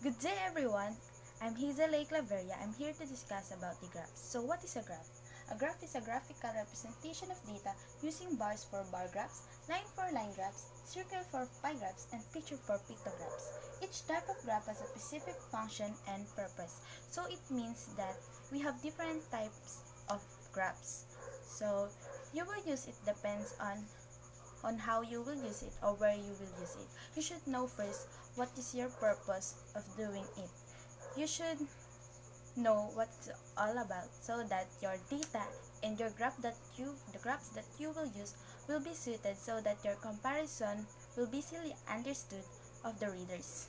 Good day everyone! I'm HAZEL CLAVERIA. I'm here to discuss about the graphs. So what is a graph? A graph is a graphical representation of data using bars for bar graphs, line for line graphs, circle for pie graphs, and picture for pictographs. Each type of graph has a specific function and purpose. So it means that we have different types of graphs. So you will use it depends on how you will use it or where you will use it. You should know first what is your purpose of doing it. You should know what it's all about so that your data and your the graphs that you will use will be suited so that your comparison will be easily understood of the readers.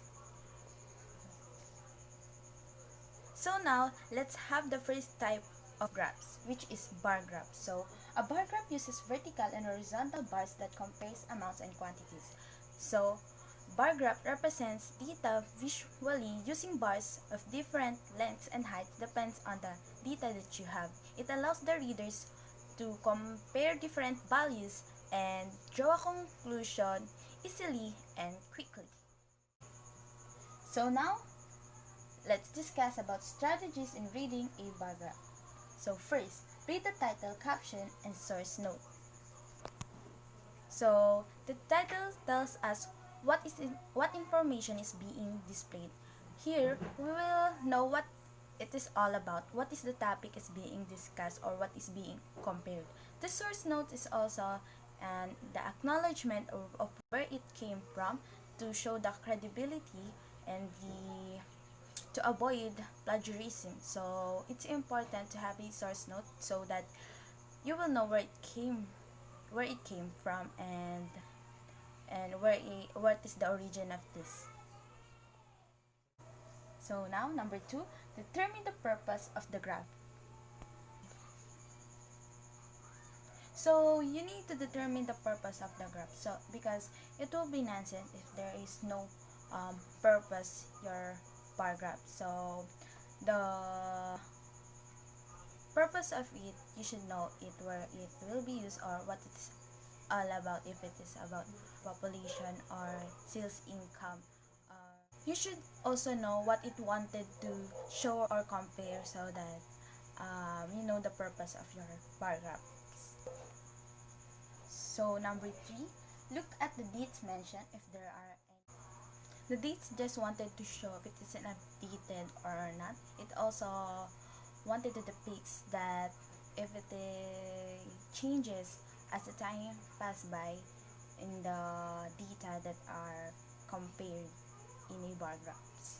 So now, let's have the first type of graphs, which is bar graph. So, a bar graph uses vertical and horizontal bars that compares amounts and quantities. So, bar graph represents data visually using bars of different lengths and heights depends on the data that you have. It allows the readers to compare different values and draw a conclusion easily and quickly. So now, let's discuss about strategies in reading a bar graph. So first, read the title, caption, and source note. So the title tells us what information is being displayed. Here, we will know what it is all about, what is the topic is being discussed or what is being compared. The source note is also the acknowledgement of where it came from to show the credibility and to avoid plagiarism. So it's important to have a source note so that you will know where it came from and what is the origin of this. So now number 2, determine the purpose of the graph. So you need to determine the purpose of the graph. So because it will be nonsense if there is no purpose your bar graph. So the purpose of it, you should know it where it will be used or what it's all about, if it is about population or sales income. You should also know what it wanted to show or compare so that you know the purpose of your bar graphs. So number 3, look at the dates mentioned if there are any. The dates just wanted to show if it is updated or not. It also wanted to depict that if it changes as the time pass by in the data that are compared in a bar graphs.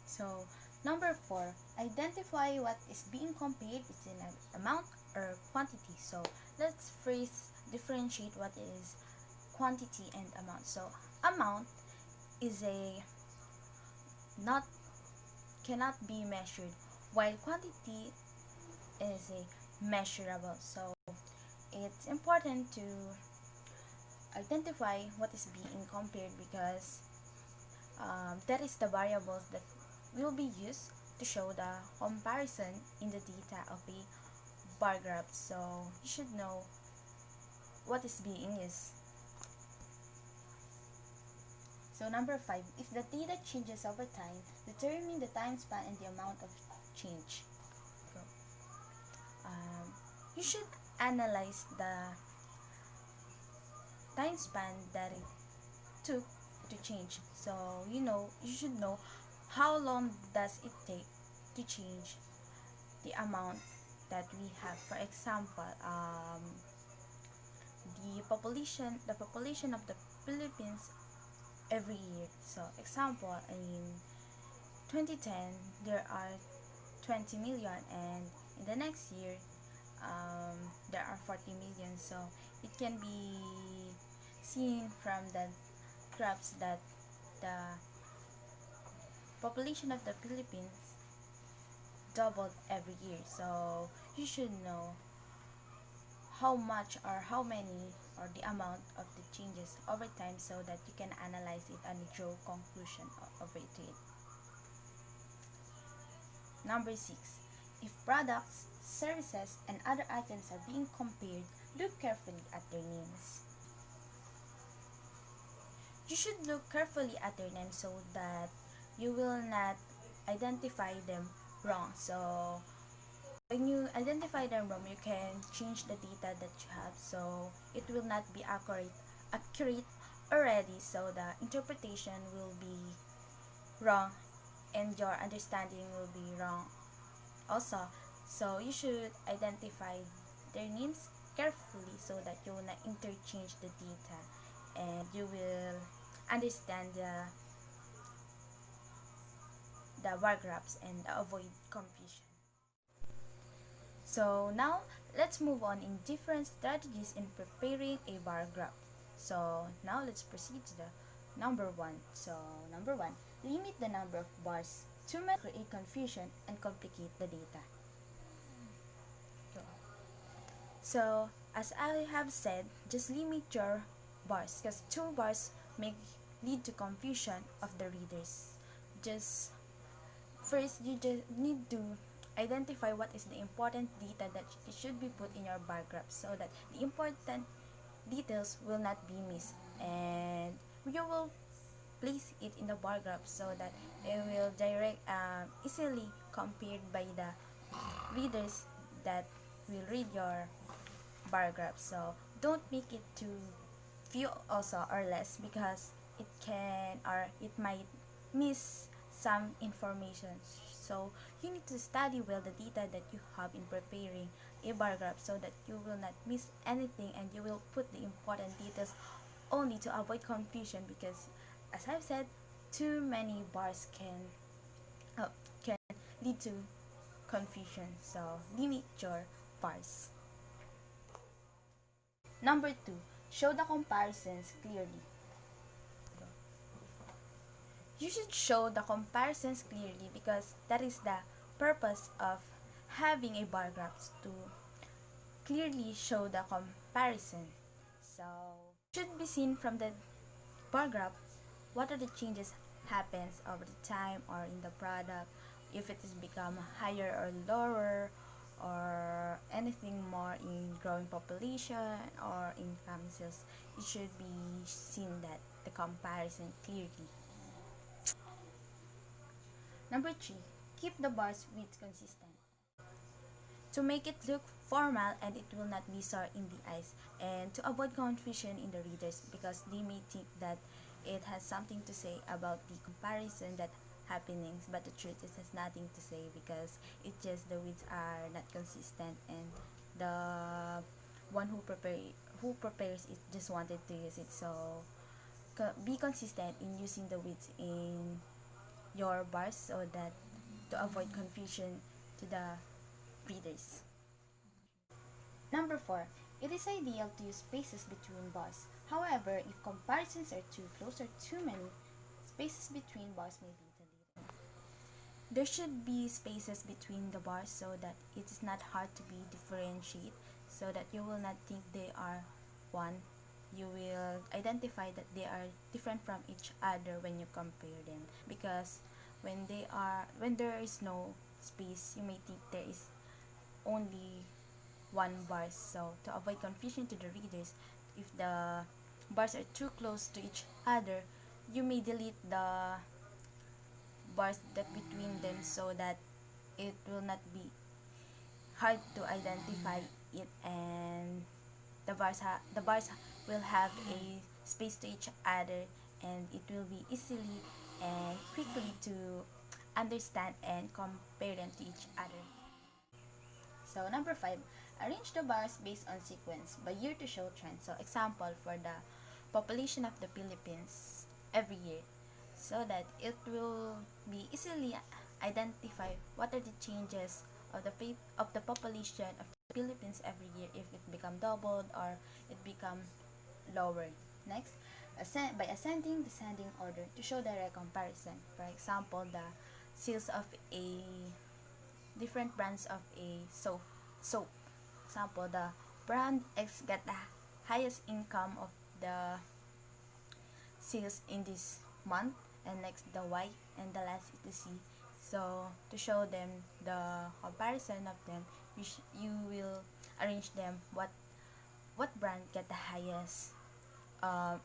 So number 4, identify what is being compared is in an amount or quantity. So let's first differentiate what is quantity and amount. So amount is a not cannot be measured, while quantity is a measurable. So it's important to identify what is being compared because that is the variables that will be used to show the comparison in the data of a bar graph. So you should know what is being used. So number 5, if the data changes over time, determine the time span and the amount of change. You should analyze the time span that it took to change. So you should know how long does it take to change the amount that we have. For example, the population of the Philippines every year. So example, in 2010 there are 20 million and in the next year there are 40 million. So it can be seen from the graphs that the population of the Philippines doubled every year. So you should know how much or how many or the amount of the changes over time so that you can analyze it and draw conclusion over it. Number 6, if products, services, and other items are being compared, look carefully at their names. You should look carefully at their names so that you will not identify them wrong. So when you identify them wrong, you can change the data that you have, so it will not be accurate already, so the interpretation will be wrong and your understanding will be wrong also. So you should identify their names carefully so that you will not interchange the data and you will understand the bar graphs and avoid confusion. So now let's move on in different strategies in preparing a bar graph. So now let's proceed to the number one. So number one, limit the number of bars to create confusion and complicate the data. So as I have said, just limit your bars because 2 bars may lead to confusion of the readers. Just first, you just need to identify what is the important data that it should be put in your bar graph so that the important details will not be missed, and you will place it in the bar graph so that it will easily compared by the readers that will read your bar graph. So don't make it too few also or less because it can or it might miss some information. So you need to study well the data that you have in preparing a bar graph so that you will not miss anything and you will put the important details only to avoid confusion, because as I've said, too many bars can lead to confusion. So limit your bars. Number 2, show the comparisons clearly. You should show the comparisons clearly because that is the purpose of having a bar graph, to clearly show the comparison. So it should be seen from the bar graph what are the changes happens over the time or in the product, if it has become higher or lower, or anything more in growing population or income sales. It should be seen that the comparison clearly. Number 3, keep the bars width consistent. To make it look formal and it will not be sore in the eyes, and to avoid confusion in the readers because they may think that it has something to say about the comparison that happenings, but the truth is it has nothing to say because it just the widths are not consistent, and the one who prepares it just wanted to use it. So be consistent in using the widths in your bars so that to avoid confusion to the readers. Number 4, it is ideal to use spaces between bars. However, if comparisons are too close or too many, spaces between bars may be deleted. There should be spaces between the bars so that it is not hard to be differentiate, so that you will not think they are one. You will identify that they are different from each other when you compare them, because when there is no space, you may think there is only one bar. So to avoid confusion to the readers, if the bars are too close to each other, you may delete the bars that between them so that it will not be hard to identify it, and the bars will have a space to each other, and it will be easily and quickly to understand and compare them to each other. So number 5, arrange the bars based on sequence by year to show trends. So example for the population of the Philippines every year, so that it will be easily identify what are the changes of the population of the Philippines every year, if it become doubled or it become lowered. Next, by ascending descending order to show direct comparison. For example, the sales of a different brands of a soap. Example, the brand X got the highest income of the sales in this month, and next the Y, and the last is the C. So to show them the comparison of them, you will arrange them what brand get the highest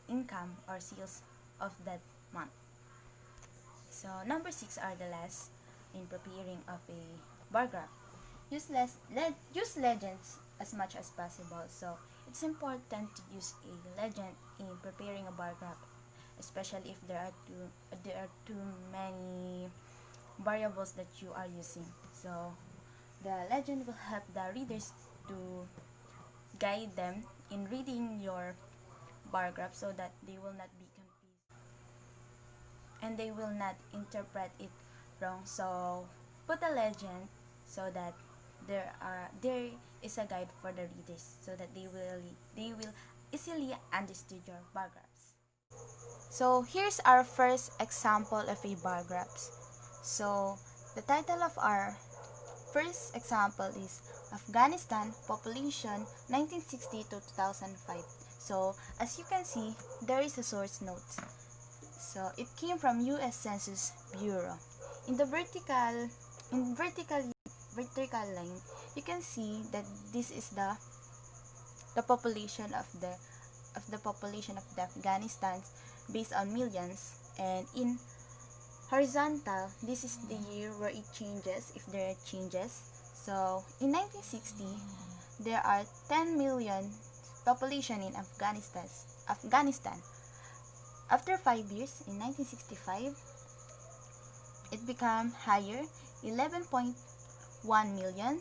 income or sales of that month. So number 6 are the last in preparing of a bar graph. Use legends as much as possible. So it's important to use a legend in preparing a bar graph, especially if there are too many variables that you are using. So the legend will help the readers to guide them in reading your bar graph so that they will not be confused and they will not interpret it wrong. So put a legend so that there is a guide for the readers so that they will easily understand your bar graphs. So here's our first example of a bar graphs. So the title of our first example is Afghanistan Population 1960 to 2005. So as you can see, there is a source note. So it came from US Census Bureau. In the vertical line, you can see that this is the population of the population of the Afghanistan based on millions, and in horizontal, this is the year where it changes, if there are changes. So in 1960, there are 10 million population in Afghanistan. After 5 years, in 1965, it became higher, 11.1 million.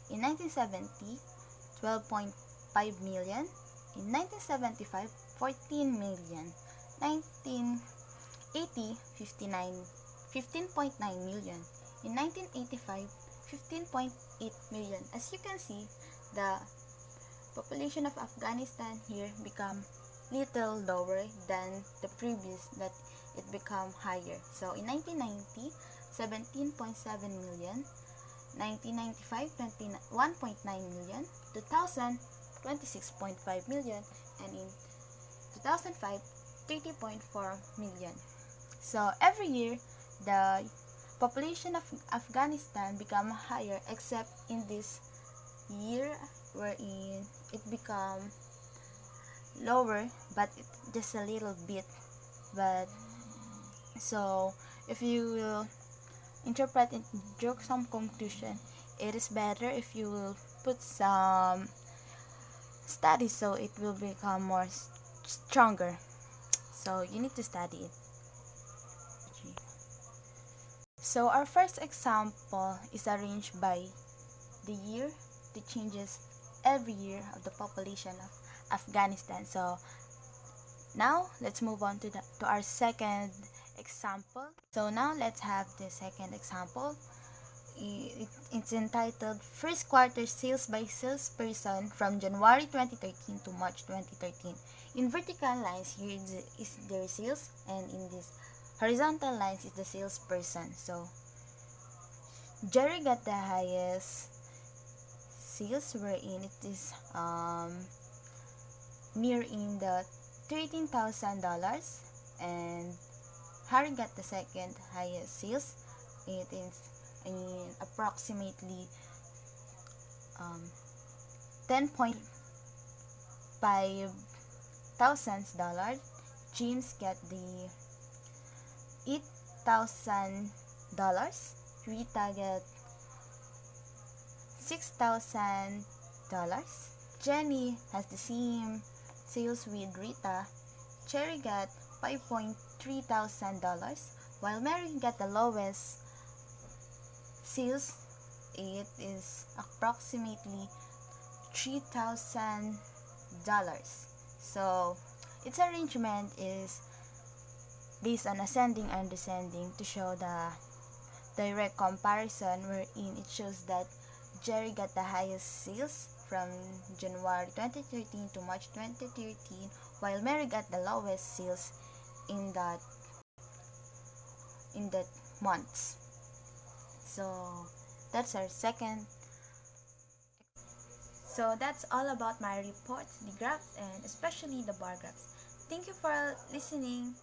In 1970, 12.5 million. In 1975, 14 million. 1980, 15.9 million. In 1985, 15.8 million. As you can see, the population of Afghanistan here become little lower than the previous, that it become higher. So in 1990, 17.7 million. 1995, 21.9 million. 2000, 26.5 million. And in 2005, 30.4 million. So every year, the population of Afghanistan become higher, except in this year wherein it become lower, but just a little bit. But so if you will interpret and draw some conclusion, it is better if you will put some studies so it will become more stronger. So you need to study it. So our first example is arranged by the year, the changes every year of the population of Afghanistan. So now let's move on to our second example. So now let's have the second example. It's entitled First Quarter Sales by Salesperson from January 2013 to March 2013. In vertical lines, here is their sales, and in this horizontal lines is the salesperson. So Jerry got the highest sales, wherein it is near in the $13,000, and Harry got the second highest sales. It is in approximately $10,500. James got the $8,000. Rita got $6,000. Jenny has the same sales with Rita. Cherry got $5,300, while Mary got the lowest sales. It is approximately $3,000. So its arrangement is based on ascending and descending to show the direct comparison, wherein it shows that Jerry got the highest sales from January 2013 to March 2013, while Mary got the lowest sales in that months. So that's our second. So that's all about my reports, the graphs, and especially the bar graphs. Thank you for listening.